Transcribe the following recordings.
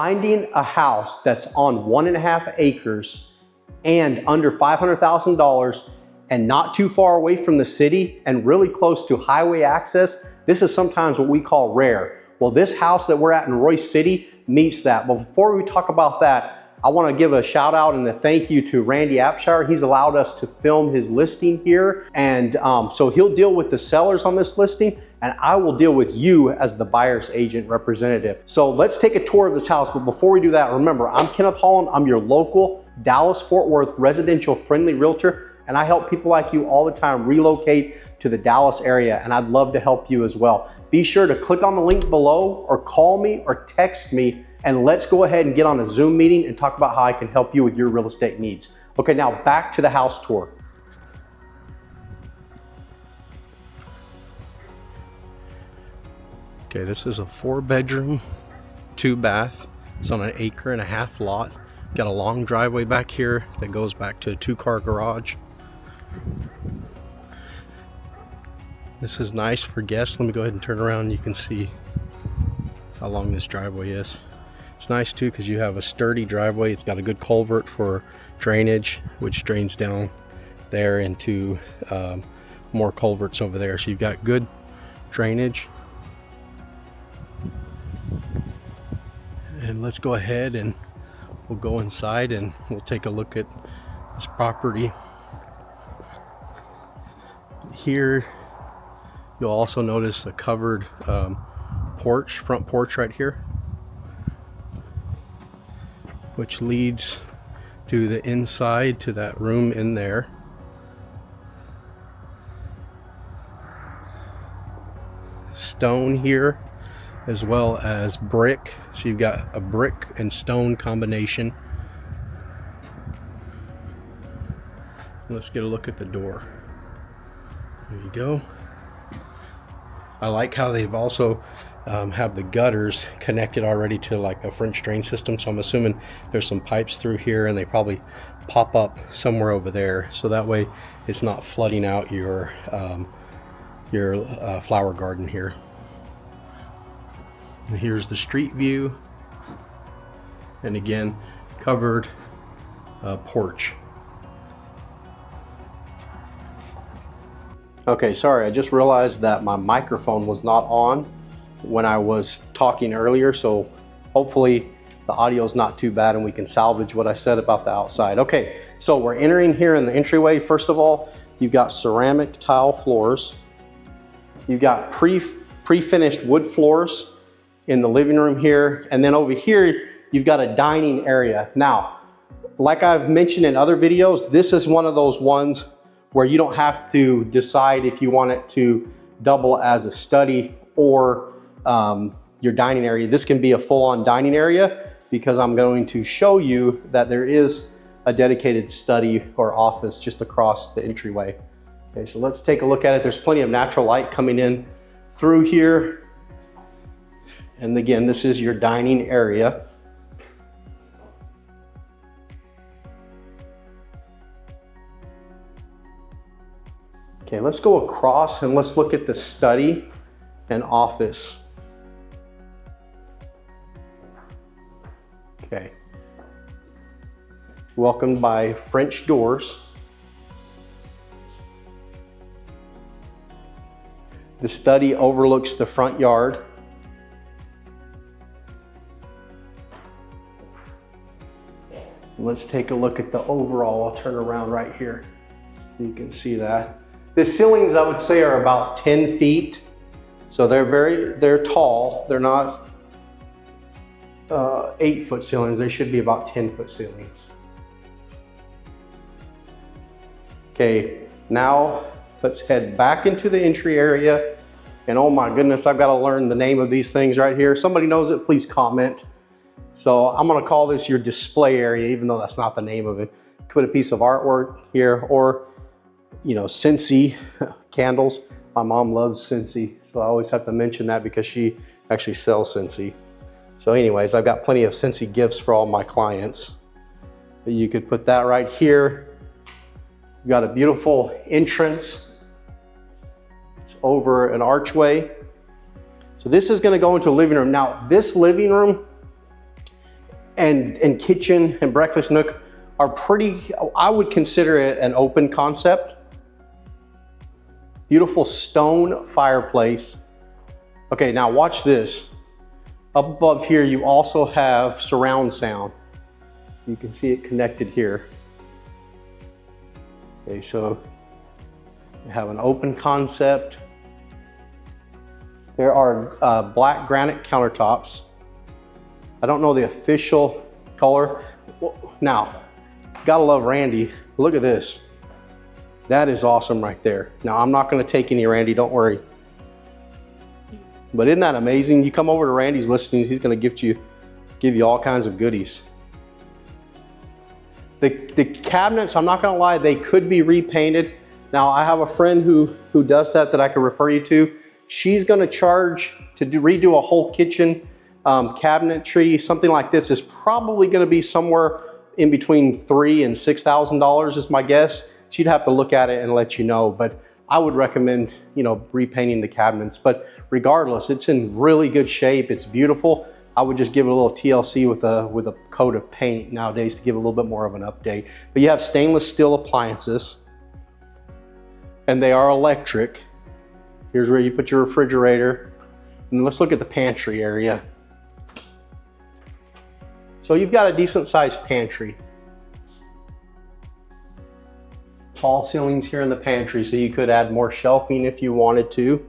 Finding a house that's on 1.5 acres and under $500,000 and not too far away from the city and really close to highway access, this is sometimes what we call rare. Well, this house that we're at in Royse City meets that. But before we talk about that, I want to give a shout out and a thank you to Randy Apshire. He's allowed us to film his listing here. And so he'll deal with the sellers on this listing, and I will deal with you as the buyer's agent representative. So let's take a tour of this house. But before we do that, remember, I'm Kenneth Holland. I'm your local Dallas-Fort Worth residential friendly realtor, and I help people like you all the time relocate to the Dallas area, and I'd love to help you as well. Be sure to click on the link below or call me or text me, and let's go ahead and get on a Zoom meeting and talk about how I can help you with your real estate needs. Okay, now back to the house tour. Okay, this is a 4-bedroom, 2-bath. It's on an 1.5 acre lot. Got a long driveway back here that goes back to a 2-car garage. This is nice for guests. Let me go ahead and turn around and you can see how long this driveway is. It's nice too because you have a sturdy driveway. It's got a good culvert for drainage, which drains down there into more culverts over there. So you've got good drainage. And let's go ahead and we'll go inside and we'll take a look at this property. Here, you'll also notice a covered porch, front porch right here, which leads to the inside, to that room in there. Stone here, as well as brick. So you've got a brick and stone combination. Let's get a look at the door. There you go. I like how they've also have the gutters connected already to like a French drain system. So I'm assuming there's some pipes through here and they probably pop up somewhere over there. So that way it's not flooding out your flower garden here. And here's the street view. And again, covered porch. Okay, sorry, I just realized that my microphone was not on when I was talking earlier, so hopefully the audio is not too bad and we can salvage what I said about the outside. Okay, so we're entering here in the entryway. First of all, you've got ceramic tile floors. You've got pre-finished wood floors in the living room here. And then over here, you've got a dining area. Now, like I've mentioned in other videos, this is one of those ones where you don't have to decide if you want it to double as a study or your dining area. This can be a full-on dining area because I'm going to show you that there is a dedicated study or office just across the entryway. Okay, so let's take a look at it. There's plenty of natural light coming in through here. And again, this is your dining area. Okay, let's go across and let's look at the study and office. Okay. Welcomed by French doors. The study overlooks the front yard. Let's take a look at the overall. I'll turn around right here. You can see that. The ceilings, I would say, are about 10 feet. So they're tall. They're not 8-foot ceilings. They should be about 10-foot ceilings. Okay, now let's head back into the entry area. And oh my goodness, I've got to learn the name of these things right here. Somebody knows it, please comment. So I'm gonna call this your display area, even though that's not the name of it. Put a piece of artwork here, or you know, Scentsy candles. My mom loves Scentsy, so I always have to mention that because she actually sells Scentsy. So anyways, I've got plenty of Scentsy gifts for all my clients. But you could put that right here. You've got a beautiful entrance. It's over an archway. So this is gonna go into a living room. Now, this living room and kitchen and breakfast nook are pretty, I would consider it an open concept. Beautiful stone fireplace. Okay, now watch this. Up above here, you also have surround sound. You can see it connected here. Okay, so you have an open concept. There are black granite countertops. I don't know the official color. Now, gotta love Randy. Look at this. That is awesome right there. Now, I'm not gonna take any, Randy, don't worry. But isn't that amazing? You come over to Randy's listings, he's gonna give you all kinds of goodies. The cabinets, I'm not gonna lie, they could be repainted. Now, I have a friend who does that I could refer you to. She's gonna charge to redo a whole kitchen cabinetry. Something like this is probably gonna be somewhere in between $3,000 and $6,000 is my guess. She'd have to look at it and let you know, but I would recommend, you know, repainting the cabinets. But regardless, it's in really good shape. It's beautiful. I would just give it a little TLC with a coat of paint nowadays to give a little bit more of an update. But you have stainless steel appliances, and they are electric. Here's where you put your refrigerator. And let's look at the pantry area. So you've got a decent sized pantry. Tall ceilings here in the pantry, so you could add more shelving if you wanted to.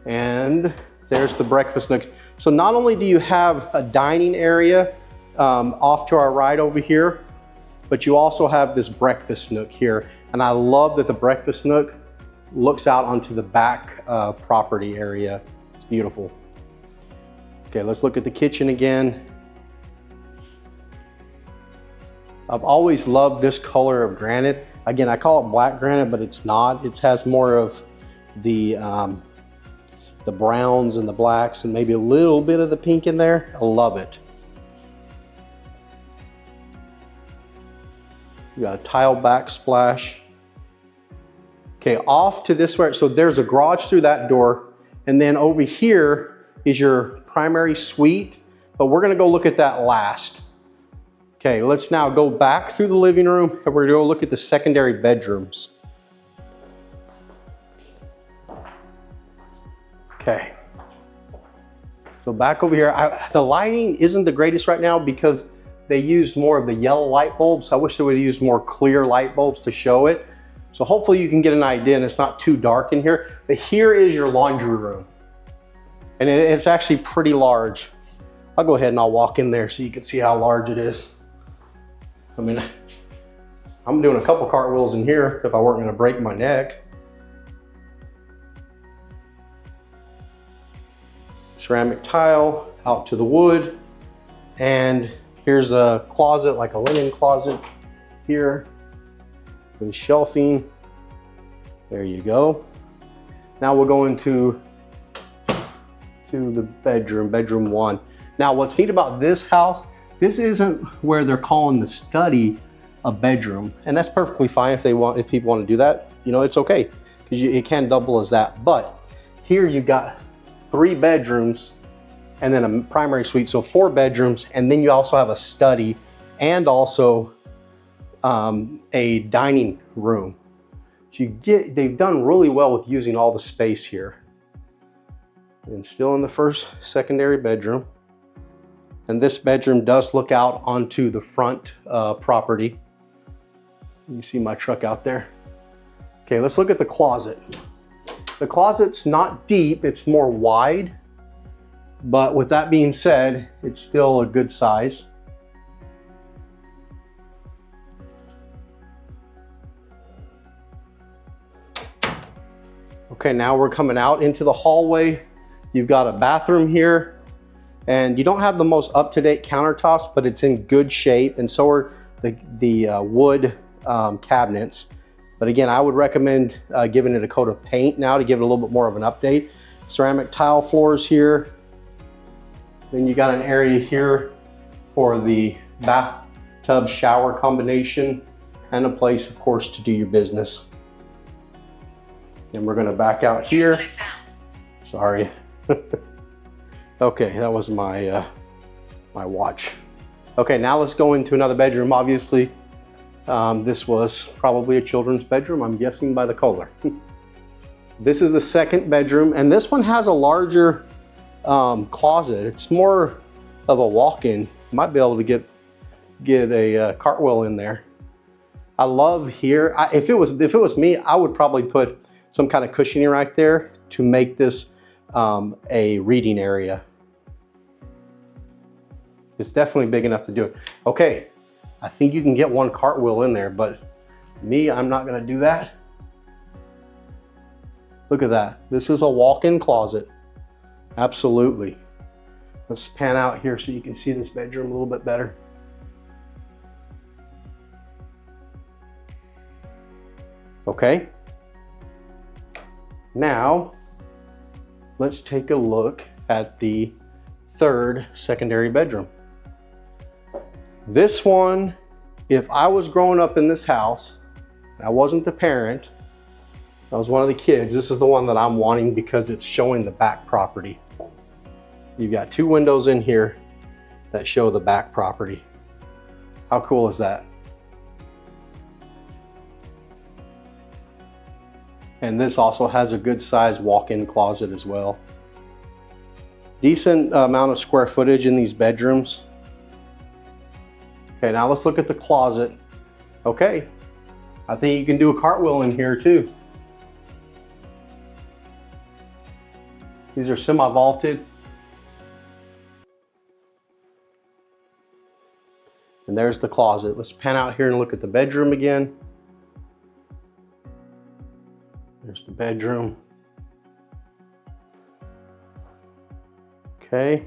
And there's the breakfast nook. So not only do you have a dining area off to our right over here, but you also have this breakfast nook here. And I love that the breakfast nook looks out onto the back property area. It's beautiful. Okay, let's look at the kitchen again. I've always loved this color of granite. Again, I call it black granite, but it's not. It has more of the browns and the blacks and maybe a little bit of the pink in there. I love it. You got a tile backsplash. Okay, off to this way. So there's a garage through that door. And then over here is your primary suite, but we're gonna go look at that last. Okay, let's now go back through the living room and we're gonna go look at the secondary bedrooms. Okay, so back over here, the lighting isn't the greatest right now because they used more of the yellow light bulbs. I wish they would have used more clear light bulbs to show it. So hopefully you can get an idea and it's not too dark in here. But here is your laundry room. And it's actually pretty large. I'll go ahead and I'll walk in there so you can see how large it is. I mean, I'm doing a couple cartwheels in here if I weren't gonna break my neck. Ceramic tile out to the wood. And here's a closet, like a linen closet here with shelving. There you go. Now we'll go into the bedroom one. Now what's neat about this house, this isn't where they're calling the study a bedroom, and that's perfectly fine if people want to do that. You know, it's okay because it can double as that. But here you got 3 bedrooms and then a primary suite, so 4 bedrooms, and then you also have a study and also a dining room. So they've done really well with using all the space here. And still in the first secondary bedroom. And this bedroom does look out onto the front property. You see my truck out there. Okay, let's look at the closet. The closet's not deep, it's more wide. But with that being said, it's still a good size. Okay, now we're coming out into the hallway. You've got a bathroom here, and you don't have the most up-to-date countertops, but it's in good shape, and so are the wood cabinets. But again, I would recommend giving it a coat of paint now to give it a little bit more of an update. Ceramic tile floors here. Then you got an area here for the bathtub shower combination and a place, of course, to do your business. Then we're gonna back out here. Sorry. Okay, that was my my watch. Okay, now let's go into another bedroom. Obviously, this was probably a children's bedroom, I'm guessing by the color. This is the second bedroom, and this one has a larger closet. It's more of a walk-in. Might be able to get a cartwheel in there. I love here. If it was me, I would probably put some kind of cushioning right there to make this a reading area. It's definitely big enough to do it. Okay, I think you can get one cartwheel in there, but me, I'm not gonna do that. Look at that. This is a walk-in closet. Absolutely. Let's pan out here so you can see this bedroom a little bit better. Okay. Now, let's take a look at the third secondary bedroom. This one, if I was growing up in this house, and I wasn't the parent, I was one of the kids, this is the one that I'm wanting because it's showing the back property. You've got two windows in here that show the back property. How cool is that? And this also has a good size walk-in closet as well. Decent amount of square footage in these bedrooms. Okay, now let's look at the closet. Okay, I think you can do a cartwheel in here too. These are semi-vaulted. And there's the closet. Let's pan out here and look at the bedroom again. There's the bedroom. Okay,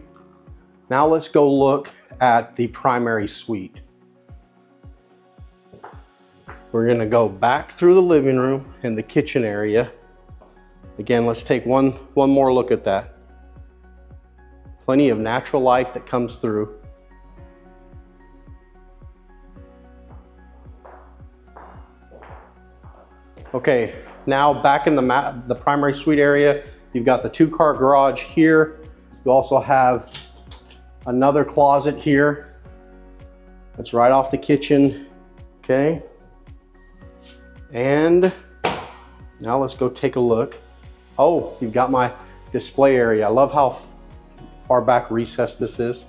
now let's go look at the primary suite. We're gonna go back through the living room and the kitchen area. Again, let's take one more look at that. Plenty of natural light that comes through. Okay, now back in the primary suite area, you've got the two-car garage here. You also have another closet here. That's right off the kitchen, okay? And now let's go take a look. Oh, you've got my display area. I love how far back recessed this is.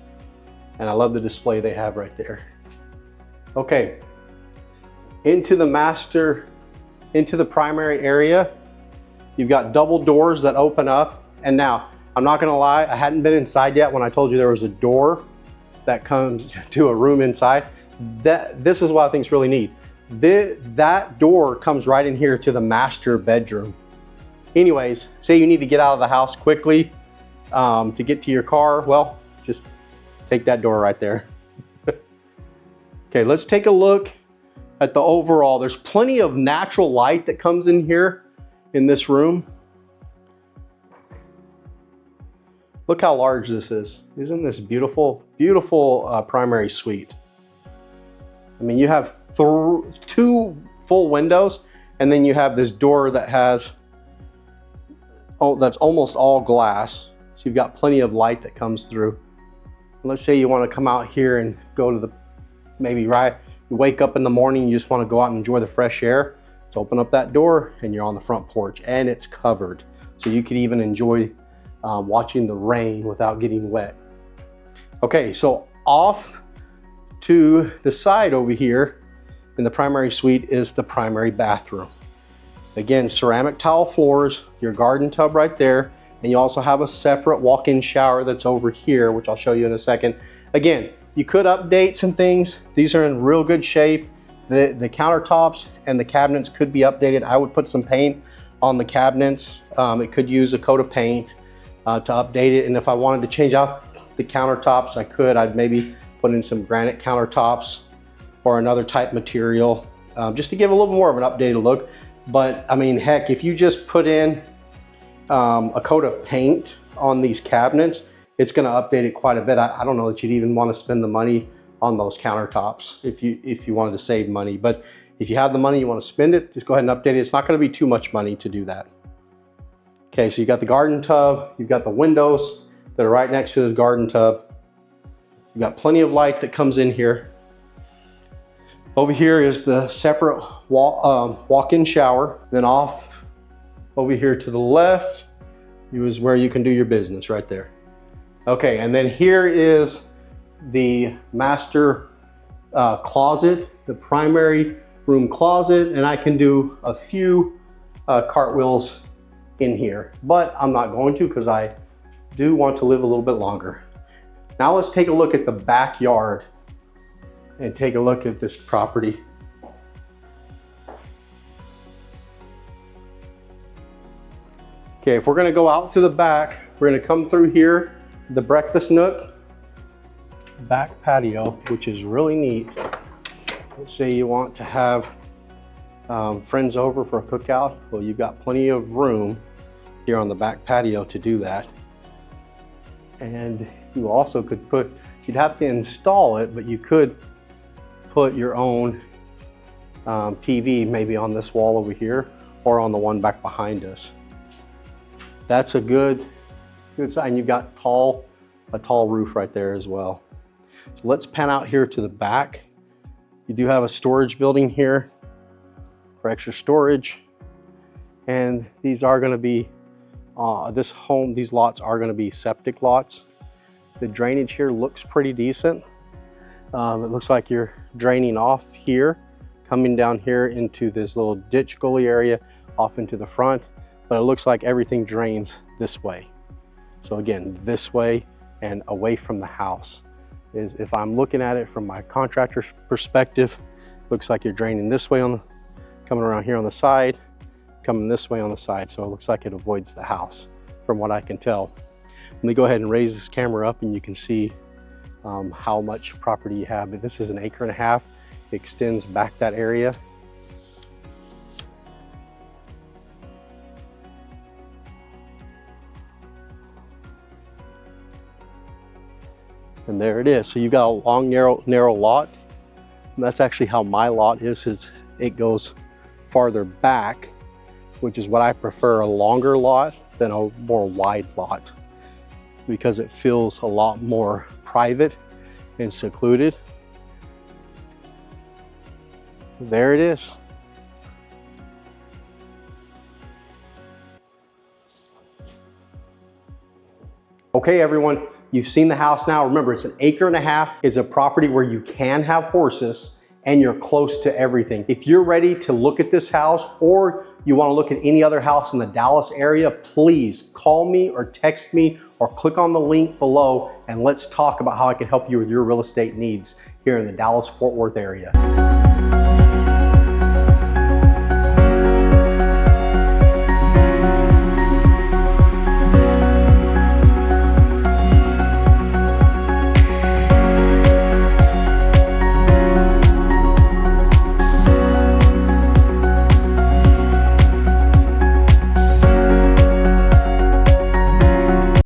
And I love the display they have right there. Okay, into the primary area, you've got double doors that open up. And now, I'm not gonna lie, I hadn't been inside yet when I told you there was a door that comes to a room inside. This is what I think is really neat. That door comes right in here to the master bedroom. Anyways, say you need to get out of the house quickly to get to your car, well, just take that door right there. Okay, let's take a look at the overall. There's plenty of natural light that comes in here in this room. Look how large this is. Isn't this beautiful, beautiful primary suite? I mean, you have two full windows, and then you have this door that has, that's almost all glass. So you've got plenty of light that comes through. And let's say you want to come out here and go to you wake up in the morning, you just want to go out and enjoy the fresh air. Let's open up that door and you're on the front porch, and it's covered. So you could even enjoy watching the rain without getting wet. Okay, so off to the side over here in the primary suite is the primary bathroom. Again, ceramic tile floors, your garden tub right there, and you also have a separate walk-in shower that's over here, which I'll show you in a second. Again, you could update some things. These are in real good shape. The countertops and the cabinets could be updated. I would put some paint on the cabinets. It could use a coat of paint to update it. And if I wanted to change out the countertops, I could. I'd maybe put in some granite countertops or another type material just to give a little more of an updated look. But I mean, heck, if you just put in a coat of paint on these cabinets, it's gonna update it quite a bit. I don't know that you'd even wanna spend the money on those countertops if you wanted to save money. But if you have the money, you wanna spend it, just go ahead and update it. It's not gonna be too much money to do that. Okay, so you got the garden tub, you've got the windows that are right next to this garden tub. You've got plenty of light that comes in here. Over here is the separate walk-in shower. Then off over here to the left is where you can do your business right there. Okay, and then here is the master closet, the primary room closet, and I can do a few cartwheels in here, but I'm not going to because I do want to live a little bit longer. Now let's take a look at the backyard and take a look at this property. Okay, if we're gonna go out to the back, we're gonna come through here, the breakfast nook, back patio, which is really neat. Let's say you want to have friends over for a cookout. Well, you've got plenty of room here on the back patio to do that. And you also could put, you'd have to install it, but you could put your own TV maybe on this wall over here or on the one back behind us. That's a good sign. You've got a tall roof right there as well. So let's pan out here to the back. You do have a storage building here for extra storage. And these are gonna be, these lots are gonna be septic lots. The drainage here looks pretty decent. It looks like you're draining off here, coming down here into this little ditch gully area off into the front, but it looks like everything drains this way. So again, this way and away from the house. If I'm looking at it from my contractor's perspective, looks like you're draining this way coming around here on the side, coming this way on the side. So it looks like it avoids the house from what I can tell. Let me go ahead and raise this camera up and you can see how much property you have. But this is 1.5 acres. It extends back that area. And there it is. So you've got a long, narrow lot. And that's actually how my lot is it goes farther back, which is what I prefer, a longer lot than a more wide lot, because it feels a lot more private and secluded. There it is. Okay, everyone. You've seen the house now. Remember, it's 1.5 acres. It's a property where you can have horses and you're close to everything. If you're ready to look at this house or you want to look at any other house in the Dallas area, please call me or text me or click on the link below and let's talk about how I can help you with your real estate needs here in the Dallas-Fort Worth area.